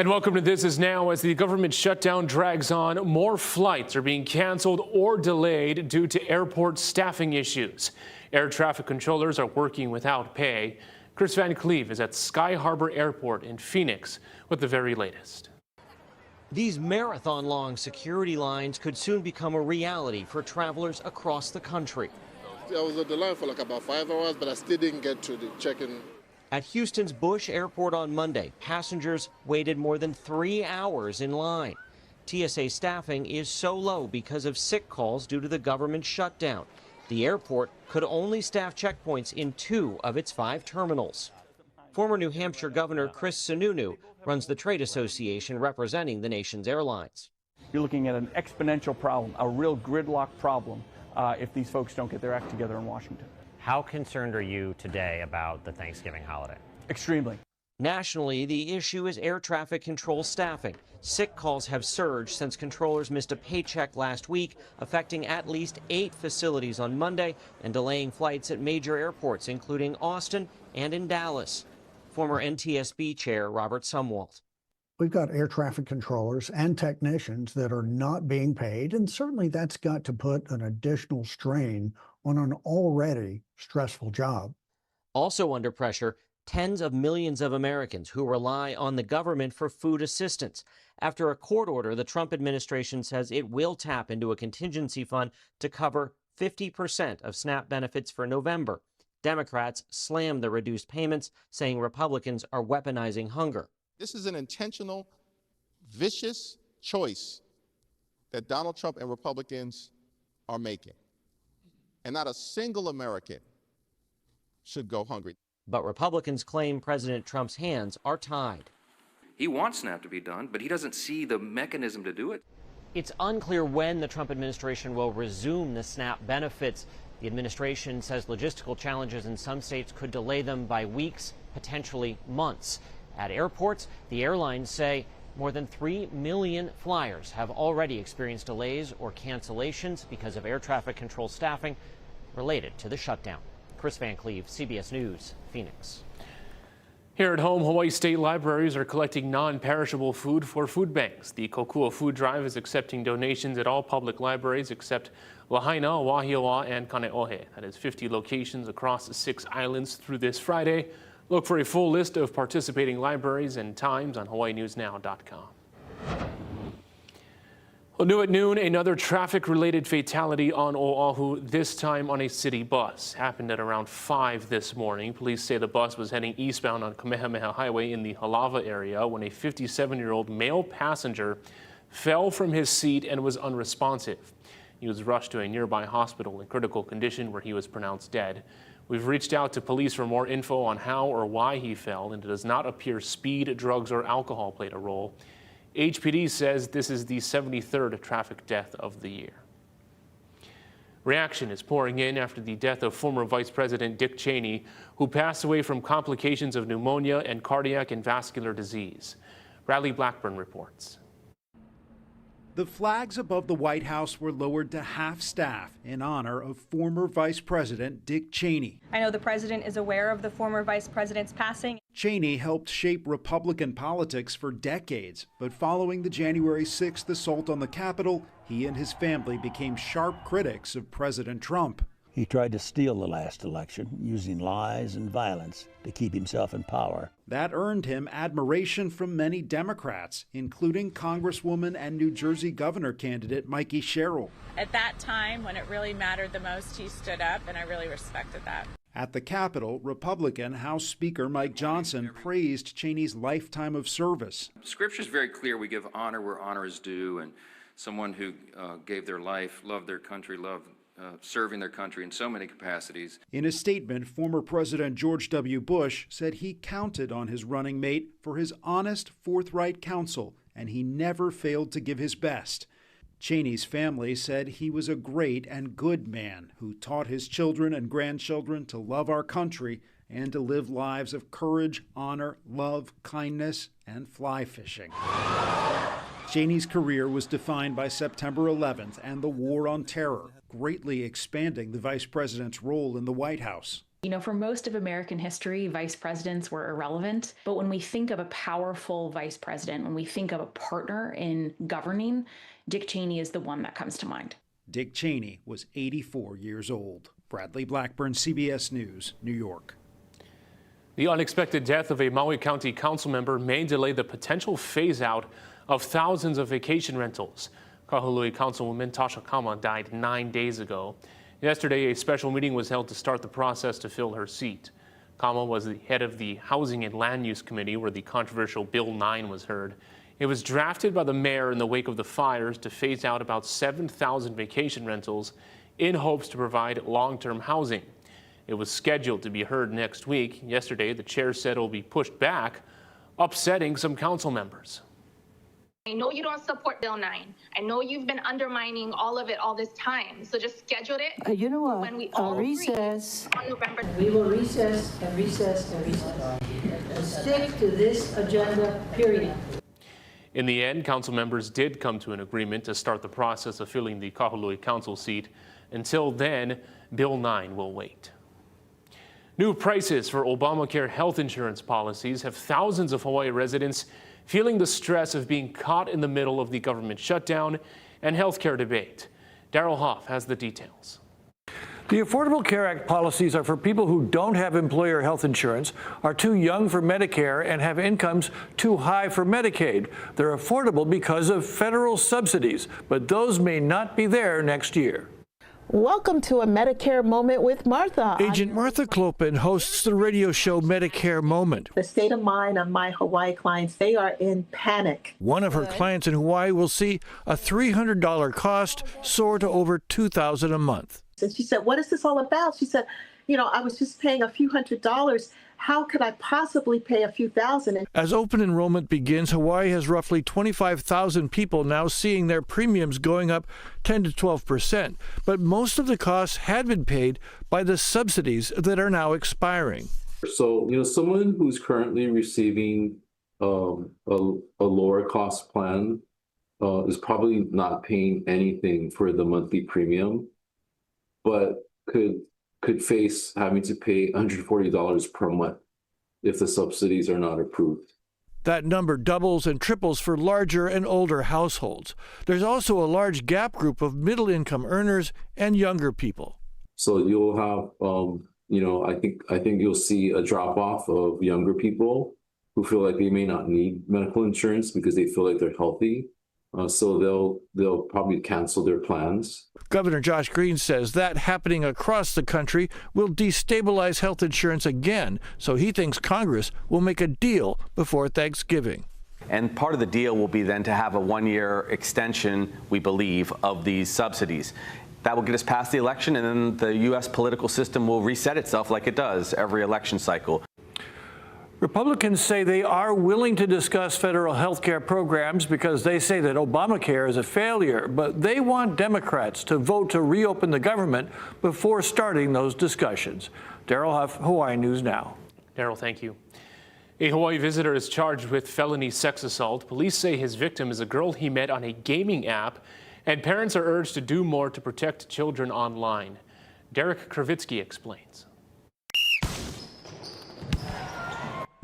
And welcome to This Is Now. As the government shutdown drags on, more flights are being canceled or delayed due to airport staffing issues. Air traffic controllers are working without pay. Chris Van Cleve is at Sky Harbor Airport in Phoenix with the very latest. These marathon-long security lines could soon become a reality for travelers across the country. I was at the line for like about 5 hours, but I still didn't get to the check-in. At Houston's Bush Airport on Monday, passengers waited more than 3 hours in line. TSA staffing is so low because of sick calls due to the government shutdown. The airport could only staff checkpoints in 2 of its 5 terminals. Former New Hampshire Governor Chris Sununu runs the trade association representing the nation's airlines. You're looking at an exponential problem, a real gridlock problem, if these folks don't get their act together in Washington. How concerned are you today about the Thanksgiving holiday? Extremely. Nationally, the issue is air traffic control staffing. Sick calls have surged since controllers missed a paycheck last week, affecting at least 8 facilities on Monday and delaying flights at major airports, including Austin and in Dallas. Former NTSB Chair Robert Sumwalt. We've got air traffic controllers and technicians that are not being paid, and certainly that's got to put an additional strain on an already stressful job. Also under pressure, tens of millions of Americans who rely on the government for food assistance. After a court order, the Trump administration says it will tap into a contingency fund to cover 50% of SNAP benefits for November. Democrats slammed the reduced payments, saying Republicans are weaponizing hunger. This is an intentional, vicious choice that Donald Trump and Republicans are making. And not a single American should go hungry. But Republicans claim President Trump's hands are tied. He wants SNAP to be done, but he doesn't see the mechanism to do it. It's unclear when the Trump administration will resume the SNAP benefits. The administration says logistical challenges in some states could delay them by weeks, potentially months. At airports, the airlines say more than 3 million flyers have already experienced delays or cancellations because of air traffic control staffing related to the shutdown. Chris Van Cleve, CBS News, Phoenix. Here at home, Hawaii state libraries are collecting non-perishable food for food banks. The Kokua Food Drive is accepting donations at all public libraries except Lahaina, Wahiawa, and Kaneohe. That is 50 locations across the 6 islands through this Friday. Look for a full list of participating libraries and times on hawaiinewsnow.com. Well, new at noon, another traffic-related fatality on Oahu, this time on a city bus. Happened at around 5 this morning. Police say the bus was heading eastbound on Kamehameha Highway in the Halawa area when a 57-year-old male passenger fell from his seat and was unresponsive. He was rushed to a nearby hospital in critical condition where he was pronounced dead. We've reached out to police for more info on how or why he fell, and it does not appear speed, drugs, or alcohol played a role. HPD says this is the 73rd traffic death of the year. Reaction is pouring in after the death of former Vice President Dick Cheney, who passed away from complications of pneumonia and cardiac and vascular disease. Bradley Blackburn reports. The flags above the White House were lowered to half-staff in honor of former Vice President Dick Cheney. I know the president is aware of the former vice president's passing. Cheney helped shape Republican politics for decades, but following the January 6th assault on the Capitol, he and his family became sharp critics of President Trump. He tried to steal the last election using lies and violence to keep himself in power. That earned him admiration from many Democrats, including Congresswoman and New Jersey governor candidate Mikey Sherrill. At that time, when it really mattered the most, he stood up, and I really respected that. At the Capitol, Republican House Speaker Mike Johnson praised Cheney's lifetime of service. Scripture is very clear. We give honor where honor is due, and someone who gave their life, loved their country, loved serving their country in so many capacities. In a statement, former President George W. Bush said he counted on his running mate for his honest, forthright counsel, and he never failed to give his best. Cheney's family said he was a great and good man who taught his children and grandchildren to love our country and to live lives of courage, honor, love, kindness, and fly fishing. Cheney's career was defined by September 11th and the War on Terror, greatly expanding the vice president's role in the White House. You know, for most of American history, vice presidents were irrelevant. But when we think of a powerful vice president, when we think of a partner in governing, Dick Cheney is the one that comes to mind. Dick Cheney was 84 years old. Bradley Blackburn, CBS News, New York. The unexpected death of a Maui County council member may delay the potential phase-out of thousands of vacation rentals. Kahului Councilwoman Tasha Kama died 9 days ago. Yesterday, a special meeting was held to start the process to fill her seat. Kama was the head of the Housing and Land Use Committee, where the controversial Bill 9 was heard. It was drafted by the mayor in the wake of the fires to phase out about 7,000 vacation rentals in hopes to provide long-term housing. It was scheduled to be heard next week. Yesterday, the chair said it will be pushed back, upsetting some council members. I know you don't support Bill 9. I know you've been undermining all of it all this time. So just schedule it. You know what? When we all recess. On November. We will recess and recess and recess. And stick to this agenda, period. In the end, council members did come to an agreement to start the process of filling the Kahului council seat. Until then, Bill 9 will wait. New prices for Obamacare health insurance policies have thousands of Hawaii residents feeling the stress of being caught in the middle of the government shutdown and health care debate. Daryl Hoff has the details. The Affordable Care Act policies are for people who don't have employer health insurance, are too young for Medicare, and have incomes too high for Medicaid. They're affordable because of federal subsidies, but those may not be there next year. Welcome to a Medicare Moment with Martha. Agent Martha Clopin hosts the radio show Medicare Moment. The state of mind of my Hawaii clients, they are in panic. One of her clients in Hawaii will see a $300 cost soar to over $2,000 a month. And she said, what is this all about? She said, you know, I was just paying a few $100s. How could I possibly pay a few thousand? As open enrollment begins, Hawaii has roughly 25,000 people now seeing their premiums going up 10 to 12%. But most of the costs had been paid by the subsidies that are now expiring. So, you know, someone who's currently receiving a lower cost plan is probably not paying anything for the monthly premium, but could face having to pay $140 per month if the subsidies are not approved. That number doubles and triples for larger and older households. There's also a large gap group of middle-income earners and younger people. So you'll have, you know, I think you'll see a drop-off of younger people who feel like they may not need medical insurance because they feel like they're healthy. So they'll probably cancel their plans. Governor Josh Green says that happening across the country will destabilize health insurance again, so he thinks Congress will make a deal before Thanksgiving. And part of the deal will be then to have a one-year extension, we believe, of these subsidies. That will get us past the election, and then the U.S. political system will reset itself like it does every election cycle. Republicans say they are willing to discuss federal health care programs because they say that Obamacare is a failure, but they want Democrats to vote to reopen the government before starting those discussions. Daryl Huff, Hawaii News Now. Daryl, thank you. A Hawaii visitor is charged with felony sex assault. Police say his victim is a girl he met on a gaming app, and parents are urged to do more to protect children online. Derek Kravitsky explains.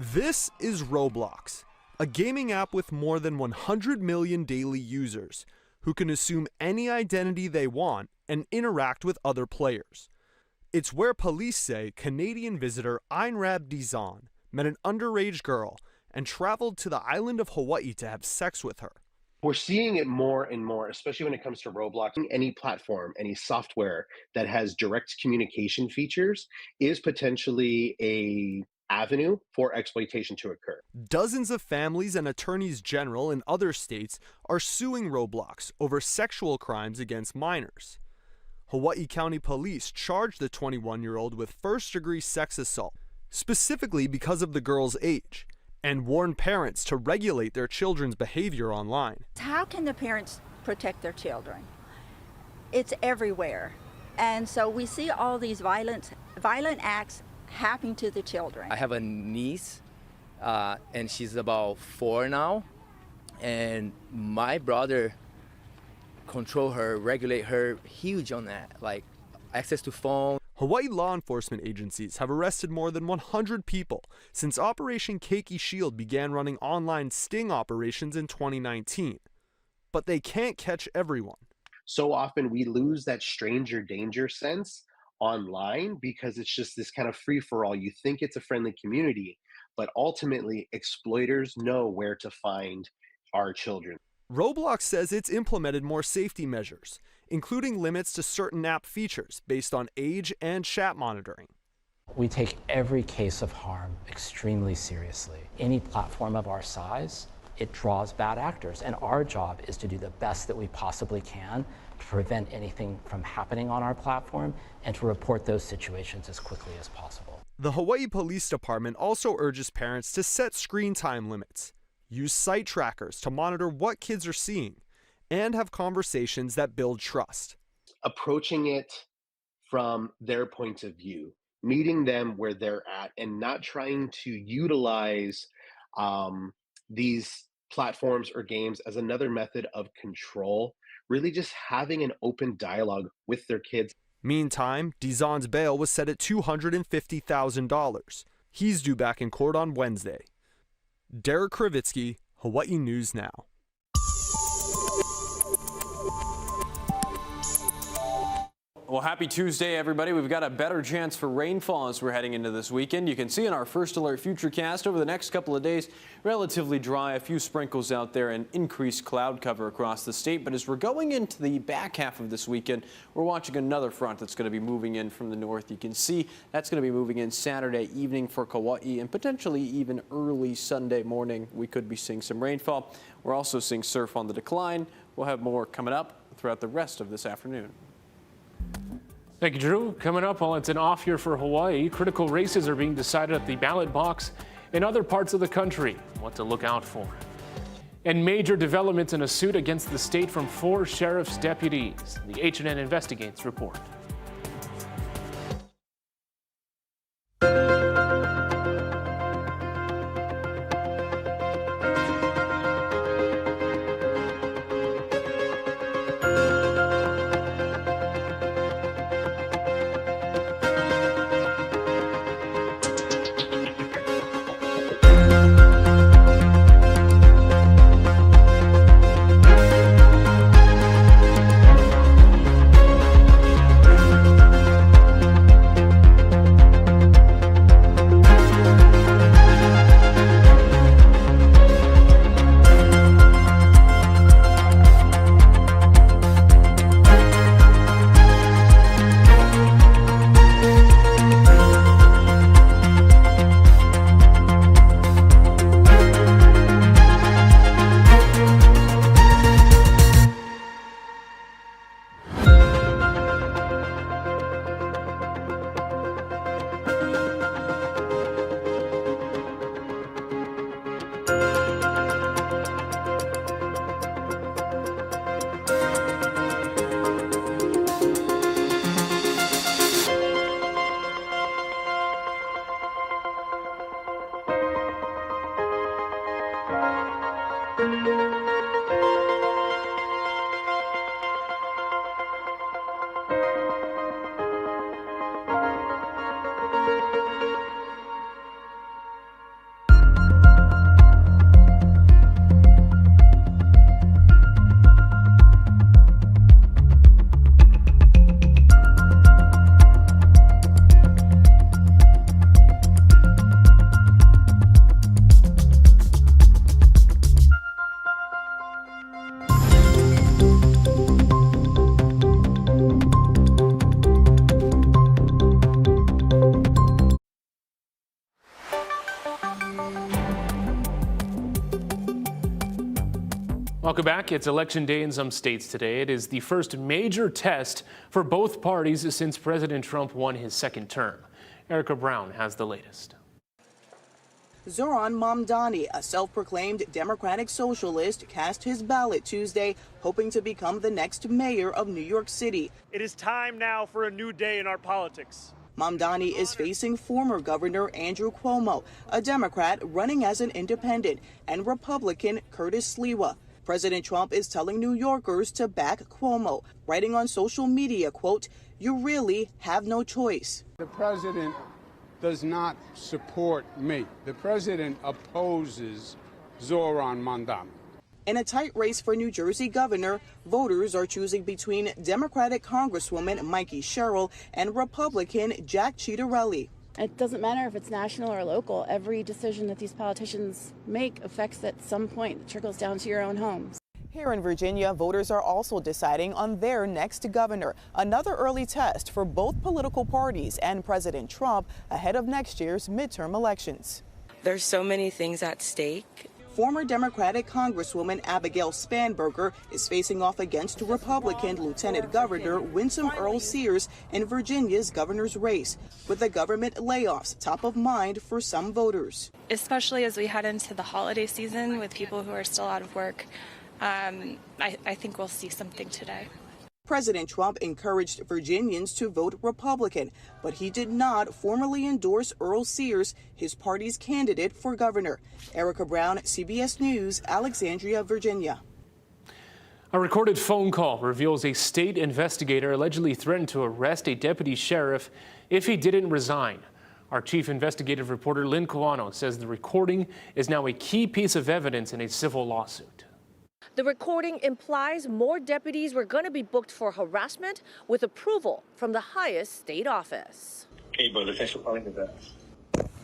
This is Roblox, a gaming app with more than 100 million daily users who can assume any identity they want and interact with other players. It's where police say Canadian visitor Einrab Dizon met an underage girl and traveled to the island of Hawaii to have sex with her. We're seeing it more and more, especially when it comes to Roblox. Any platform, any software that has direct communication features is potentially a avenue for exploitation to occur. Dozens of families and attorneys general in other states are suing Roblox over sexual crimes against minors. Hawaii County Police charged the 21-year-old with first-degree sex assault, specifically because of the girl's age, and warned parents to regulate their children's behavior online. How can the parents protect their children? It's everywhere. And so we see all these violent acts happening to the children. I have a niece, and she's about 4 now, and my brother control her, regulate her huge on that, like access to phone. Hawaii law enforcement agencies have arrested more than 100 people since Operation Keiki Shield began running online sting operations in 2019. But they can't catch everyone. So often we lose that stranger danger sense online because it's just this kind of free-for-all. You think it's a friendly community, but ultimately exploiters know where to find our children. Roblox says it's implemented more safety measures, including limits to certain app features based on age and chat monitoring. We take every case of harm extremely seriously. Any platform of our size, it draws bad actors, and our job is to do the best that we possibly can to prevent anything from happening on our platform and to report those situations as quickly as possible. The Hawaii Police Department also urges parents to set screen time limits, use site trackers to monitor what kids are seeing, and have conversations that build trust. Approaching it from their point of view, meeting them where they're at, and not trying to utilize these platforms or games as another method of control, really just having an open dialogue with their kids. Meantime, Dizon's bail was set at $250,000. He's due back in court on Wednesday. Derek Kravitsky, Hawaii News Now. Well, happy Tuesday, everybody. We've got a better chance for rainfall as we're heading into this weekend. You can see in our first alert futurecast over the next couple of days, relatively dry, a few sprinkles out there and increased cloud cover across the state. But as we're going into the back half of this weekend, we're watching another front that's going to be moving in from the north. You can see that's going to be moving in Saturday evening for Kauai and potentially even early Sunday morning. We could be seeing some rainfall. We're also seeing surf on the decline. We'll have more coming up throughout the rest of this afternoon. Thank you, Drew. Coming up, while it's an off year for Hawaii, critical races are being decided at the ballot box in other parts of the country. What to look out for. And major developments in a suit against the state from 4 sheriff's deputies. The H&N Investigates report. Welcome back. It's Election Day in some states today. It is the first major test for both parties since President Trump won his second term. Erica Brown has the latest. Zoran Mamdani, a self-proclaimed Democratic socialist, cast his ballot Tuesday, hoping to become the next mayor of New York City. It is time now for a new day in our politics. Mamdani is facing former Governor Andrew Cuomo, a Democrat running as an independent, and Republican Curtis Sliwa. President Trump is telling New Yorkers to back Cuomo, writing on social media, quote, you really have no choice. The president does not support me. The president opposes Zoran Mandani. In a tight race for New Jersey governor, voters are choosing between Democratic Congresswoman Mikey Sherrill and Republican Jack Ciattarelli. It doesn't matter if it's national or local. Every decision that these politicians make affects at some point. It trickles down to your own homes. Here in Virginia, voters are also deciding on their next governor, another early test for both political parties and President Trump ahead of next year's midterm elections. There's so many things at stake. Former Democratic Congresswoman Abigail Spanberger is facing off against Republican Lieutenant Governor Winsome Earl Sears in Virginia's governor's race, with the government layoffs top of mind for some voters. Especially as we head into the holiday season with people who are still out of work, I think we'll see something today. President Trump encouraged Virginians to vote Republican, but he did not formally endorse Earl Sears, his party's candidate for governor. Erica Brown, CBS News, Alexandria, Virginia. A recorded phone call reveals a state investigator allegedly threatened to arrest a deputy sheriff if he didn't resign. Our chief investigative reporter Lynn Kawano says the recording is now a key piece of evidence in a civil lawsuit. The recording implies more deputies were going to be booked for harassment with approval from the highest state office. Hey, brother, thanks for calling me back.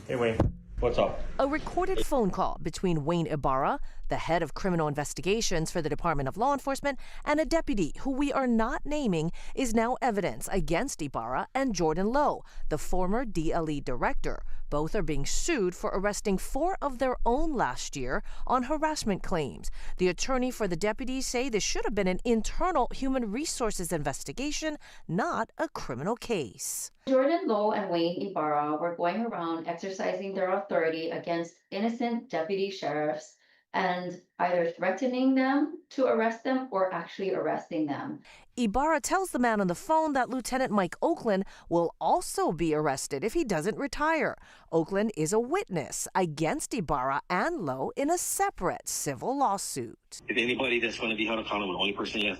Hey, Wayne, what's up? A recorded phone call between Wayne Ibarra, the head of criminal investigations for the Department of Law Enforcement, and a deputy who we are not naming is now evidence against Ibarra and Jordan Lowe, the former DLE director. Both are being sued for arresting 4 of their own last year on harassment claims. The attorney for the deputies say this should have been an internal human resources investigation, not a criminal case. Jordan Lowe and Wayne Ibarra were going around exercising their authority against innocent deputy sheriffs and either threatening them to arrest them or actually arresting them. Ibarra tells the man on the phone that Lieutenant Mike Oakland will also be arrested if he doesn't retire. Oakland is a witness against Ibarra and Lowe in a separate civil lawsuit. If anybody that's going to be held accountable, the only person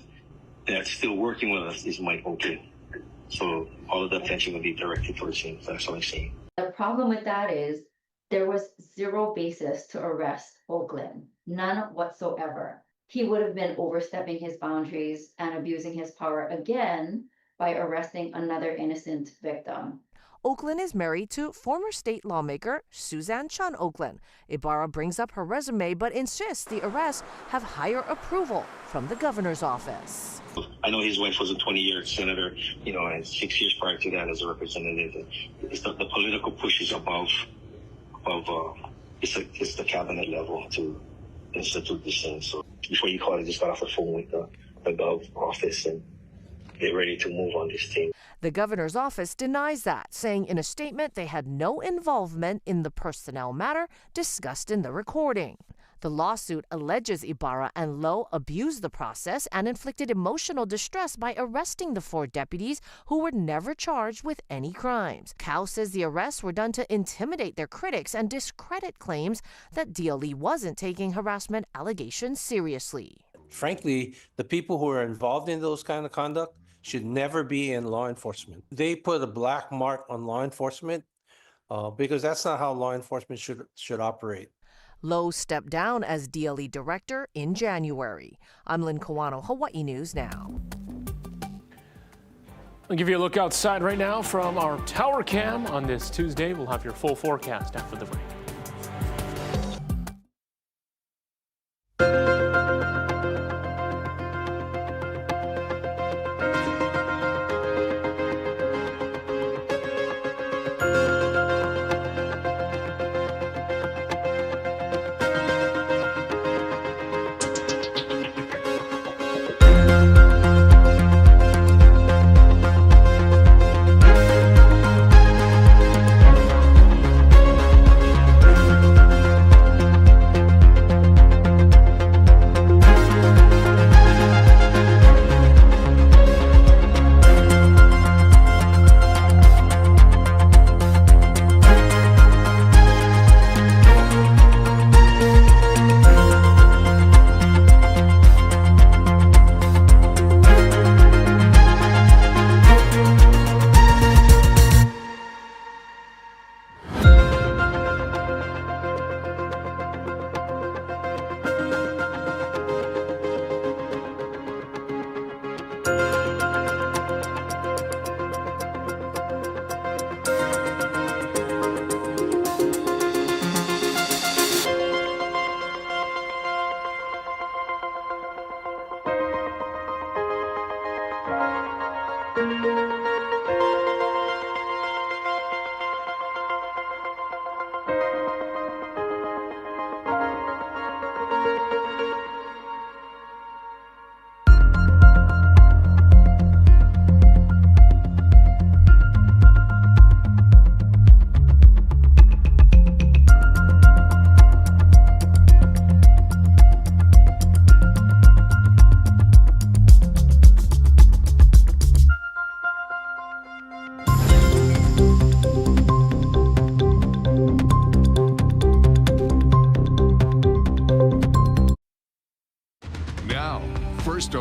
that's still working with us is Mike Oakland. So all of the attention will be directed towards him. That's what I'm saying. The problem with that is there was zero basis to arrest Oakland, none whatsoever. He would have been overstepping his boundaries and abusing his power again by arresting another innocent victim. Oakland is married to former state lawmaker Suzanne Chun Oakland. Ibarra brings up her resume but insists the arrests have higher approval from the governor's office. I know his wife was a 20-year senator, and 6 years prior to that as a representative. It's the political push is above it's the cabinet level to institute this thing. So before you call it, just got off the phone with the Gov office and get ready to move on this thing. The governor's office denies that, saying in a statement they had no involvement in the personnel matter discussed in the recording. The lawsuit alleges Ibarra and Lowe abused the process and inflicted emotional distress by arresting the 4 deputies who were never charged with any crimes. Cal says the arrests were done to intimidate their critics and discredit claims that DLE wasn't taking harassment allegations seriously. Frankly, the people who are involved in those kind of conduct should never be in law enforcement. They put a black mark on law enforcement because that's not how law enforcement should operate. Lowe stepped down as DLE director in January. I'm Lynn Kawano, Hawaii News Now. I'll give you a look outside right now from our tower cam on this Tuesday. We'll have your full forecast after the break.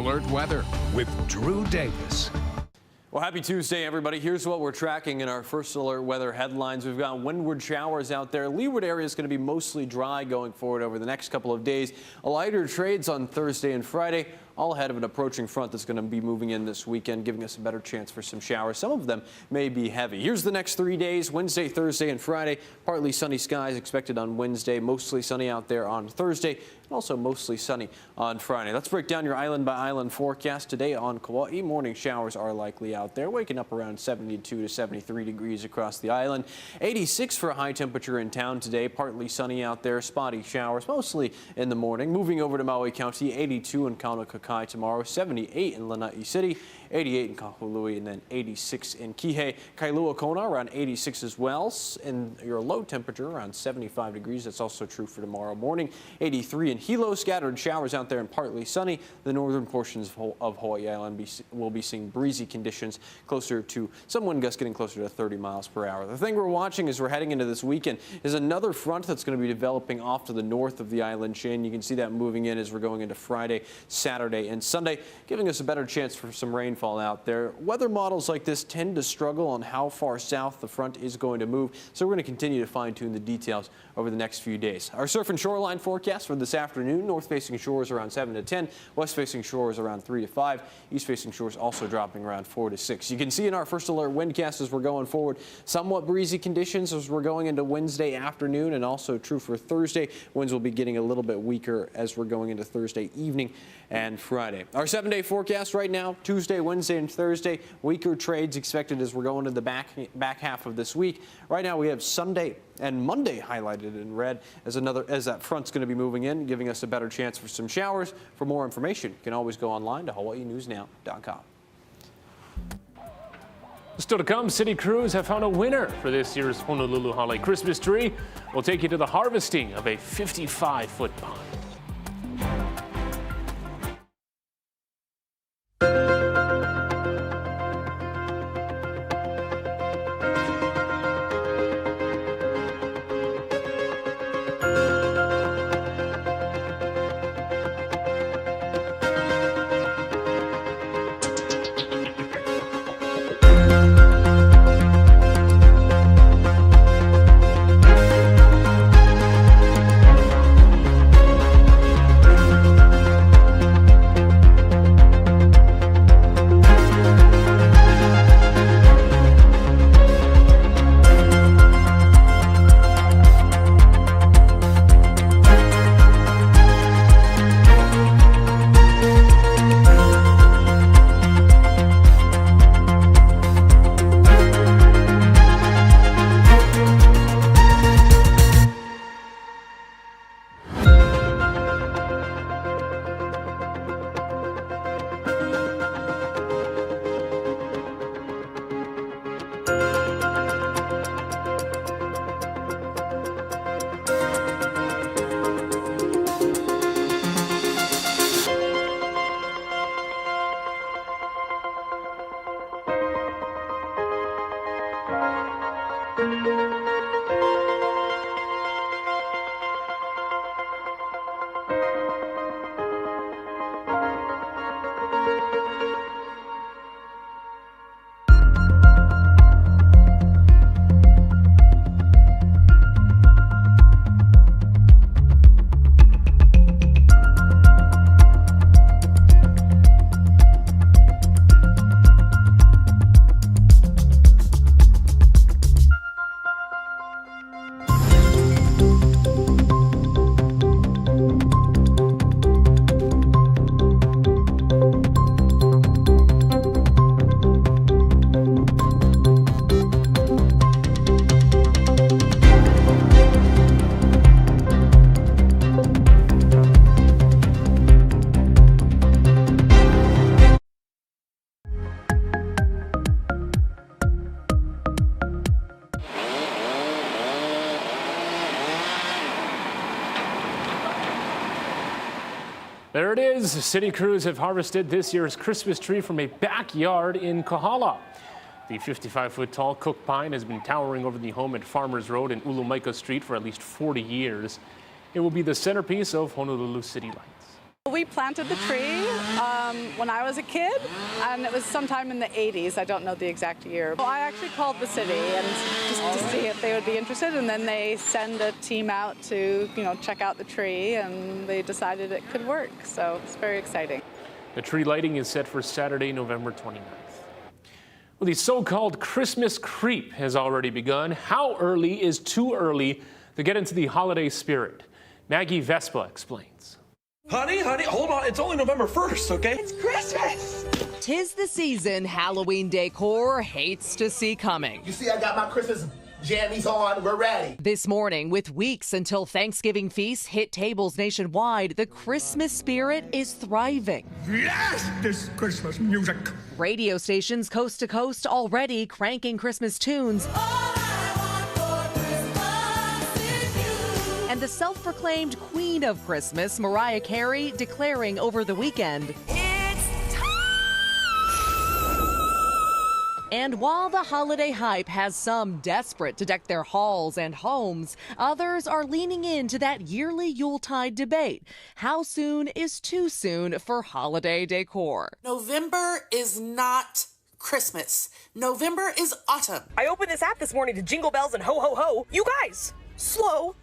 Alert Weather with Drew Davis. Well, happy Tuesday, everybody. Here's what we're tracking in our First Alert Weather headlines. We've got windward showers out there. Leeward area is going to be mostly dry going forward over the next couple of days. Lighter trades on Thursday and Friday, all ahead of an approaching front that's going to be moving in this weekend, giving us a better chance for some showers. Some of them may be heavy. Here's the next 3 days, Wednesday, Thursday, and Friday. Partly sunny skies expected on Wednesday, mostly sunny out there on Thursday, and also mostly sunny on Friday. Let's break down your island-by-island forecast today on Kauai. Morning showers are likely out there, waking up around 72 to 73 degrees across the island. 86 for a high temperature in town today, partly sunny out there, spotty showers, mostly in the morning. Moving over to Maui County, 82 in Kaunakakai tomorrow, 78 in Lanai City, 88 in Kahului, and then 86 in Kihei. Kailua Kona around 86 as well, and your low temperature around 75 degrees. That's also true for tomorrow morning. 83 in Hilo, scattered showers out there and partly sunny. The northern portions of Hawaii Island will be seeing breezy conditions, closer to some wind gusts getting closer to 30 miles per hour. The thing we're watching as we're heading into this weekend is another front that's going to be developing off to the north of the island chain. You can see that moving in as we're going into Friday, Saturday, and Sunday, giving us a better chance for some rainfall out there. Weather models like this tend to struggle on how far south the front is going to move, so we're going to continue to fine-tune the details over the next few days. Our surf and shoreline forecast for this afternoon: north-facing shores around 7 to 10, west-facing shores around 3 to 5, east-facing shores also dropping around 4 to 6. You can see in our First Alert windcast as we're going forward, somewhat breezy conditions as we're going into Wednesday afternoon, and also true for Thursday. Winds will be getting a little bit weaker as we're going into Thursday evening and Friday. Our 7-day forecast right now: Tuesday, Wednesday, and Thursday. Weaker trades expected as we're going to the back half of this week. Right now we have Sunday and Monday highlighted in red as that front's going to be moving in, giving us a better chance for some showers. For more information, you can always go online to hawaiinewsnow.com. Still to come, city crews have found a winner for this year's Honolulu Hale Christmas tree. We'll take you to the harvesting of a 55-foot pine. There it is. City crews have harvested this year's Christmas tree from a backyard in Kahala. The 55-foot tall cook pine has been towering over the home at Farmers Road and Ulumaika Street for at least 40 years. It will be the centerpiece of Honolulu City Lights. We planted the tree when I was a kid, and it was sometime in the 80s. I don't know the exact year. Well, I actually called the city and just to see if they would be interested, and then they send a team out to, check out the tree, and they decided it could work. So it's very exciting. The tree lighting is set for Saturday, November 29th. Well, the so-called Christmas creep has already begun. How early is too early to get into the holiday spirit? Maggie Vespa explains. Honey, hold on. It's only November 1st, okay? It's Christmas! 'Tis the season Halloween decor hates to see coming. You see, I got my Christmas jammies on. We're ready. This morning, with weeks until Thanksgiving feasts hit tables nationwide, the Christmas spirit is thriving. Yes, this Christmas music. Radio stations coast to coast already cranking Christmas tunes. And the self-proclaimed queen of Christmas, Mariah Carey, declaring over the weekend, "It's time!" And while the holiday hype has some desperate to deck their halls and homes, others are leaning into that yearly Yuletide debate. How soon is too soon for holiday decor? November is not Christmas. November is autumn. I opened this app this morning to Jingle Bells and Ho Ho Ho. You guys, slow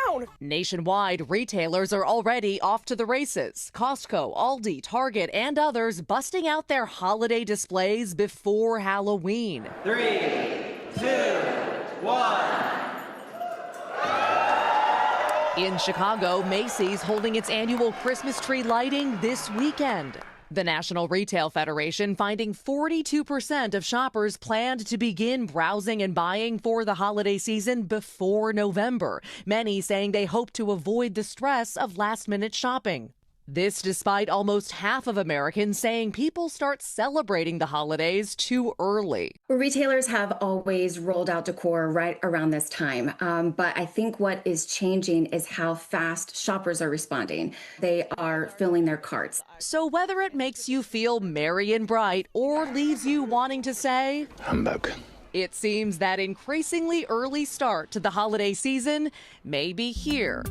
down. Nationwide, retailers are already off to the races. Costco, Aldi, Target, and others busting out their holiday displays before Halloween. 3, 2, 1. In Chicago, Macy's holding its annual Christmas tree lighting this weekend. The National Retail Federation finding 42% of shoppers planned to begin browsing and buying for the holiday season before November. Many saying they hope to avoid the stress of last-minute shopping. This despite almost half of Americans saying people start celebrating the holidays too early. Retailers have always rolled out decor right around this time, but I think what is changing is how fast shoppers are responding. They are filling their carts. So whether it makes you feel merry and bright or leaves you wanting to say, Humbug. It seems that increasingly early start to the holiday season may be here.